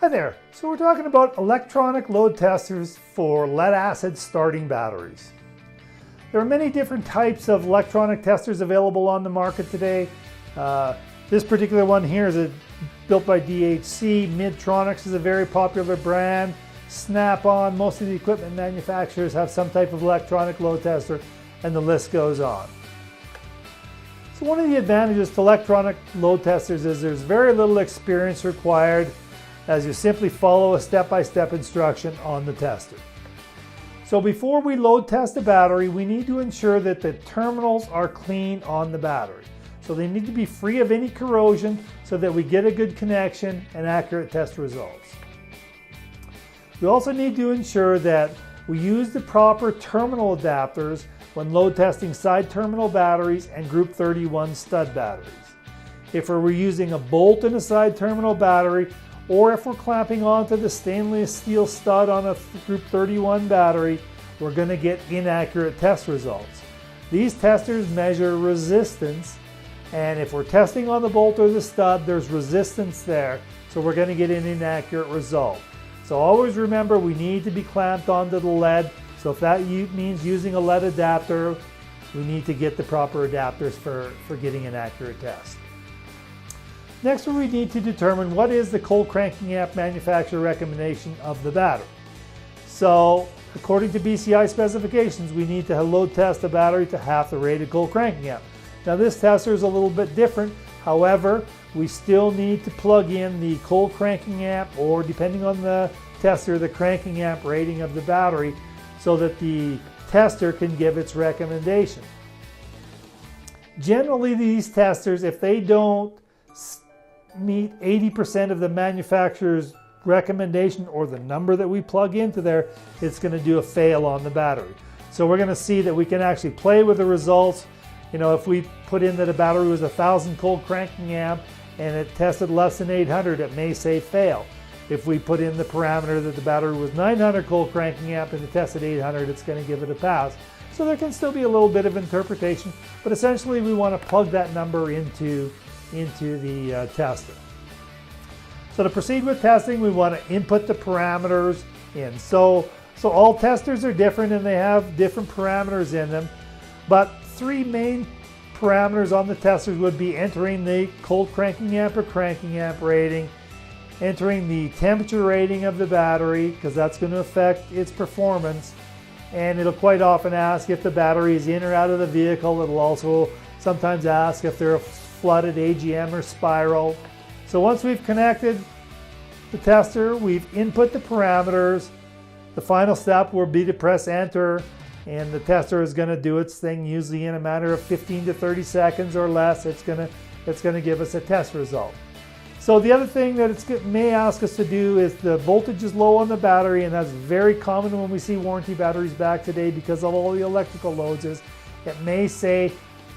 Hi there. So we're talking about electronic load testers for lead acid starting batteries. There are many different types of electronic testers available on the market today. This particular one here is built by DHC. Midtronics is a very popular brand. Snap-on, most of the equipment manufacturers have some type of electronic load tester, and the list goes on. So one of the advantages to electronic load testers is there's very little experience required, as you simply follow a step-by-step instruction on the tester. So before we load test a battery, we need to ensure that the terminals are clean on the battery. So they need to be free of any corrosion so that we get a good connection and accurate test results. We also need to ensure that we use the proper terminal adapters when load testing side terminal batteries and group 31 stud batteries. If we're using a bolt in a side terminal battery, or if we're clamping onto the stainless steel stud on a group 31 battery, we're going to get inaccurate test results. These testers measure resistance, and if we're testing on the bolt or the stud, there's resistance there, so we're going to get an inaccurate result. So always remember, we need to be clamped onto the lead. So if that means using a lead adapter, we need to get the proper adapters for getting an accurate test. Next, we need to determine what is the cold cranking amp manufacturer recommendation of the battery. So according to BCI specifications, we need to load test the battery to half the rated cold cranking amp. Now this tester is a little bit different. However, we still need to plug in the cold cranking amp, or depending on the tester, the cranking amp rating of the battery, so that the tester can give its recommendation. Generally, these testers, if they don't meet 80% of the manufacturer's recommendation or the number that we plug into there, it's going to do a fail on the battery. So we're going to see that we can actually play with the results. You know, if we put in that a battery was 1,000 cold cranking amp and it tested less than 800, it may say fail. If we put in the parameter that the battery was 900 cold cranking amp and it tested 800, it's going to give it a pass. So there can still be a little bit of interpretation, but essentially we want to plug that number into the tester. So to proceed with testing, we want to input the parameters in. So all testers are different and they have different parameters in them, but three main parameters on the testers would be entering the cold cranking amp or cranking amp rating, entering the temperature rating of the battery, because that's going to affect its performance, and it'll quite often ask if the battery is in or out of the vehicle. It'll also sometimes ask if they're flooded AGM or spiral. So once we've connected the tester, we've input the parameters, the final step will be to press enter, and the tester is going to do its thing, usually in a matter of 15 to 30 seconds or less. It's going to give us a test result. So the other thing that it may ask us to do is the voltage is low on the battery, and that's very common when we see warranty batteries back today because of all the electrical loads. It may say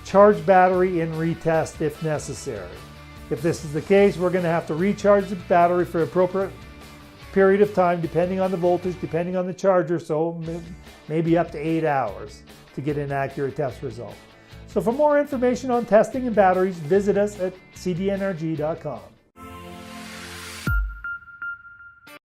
charge battery and retest if necessary. If this is the case, we're going to have to recharge the battery for an appropriate period of time, depending on the voltage, depending on the charger, so maybe up to 8 hours to get an accurate test result. So for more information on testing and batteries, visit us at cdnrg.com.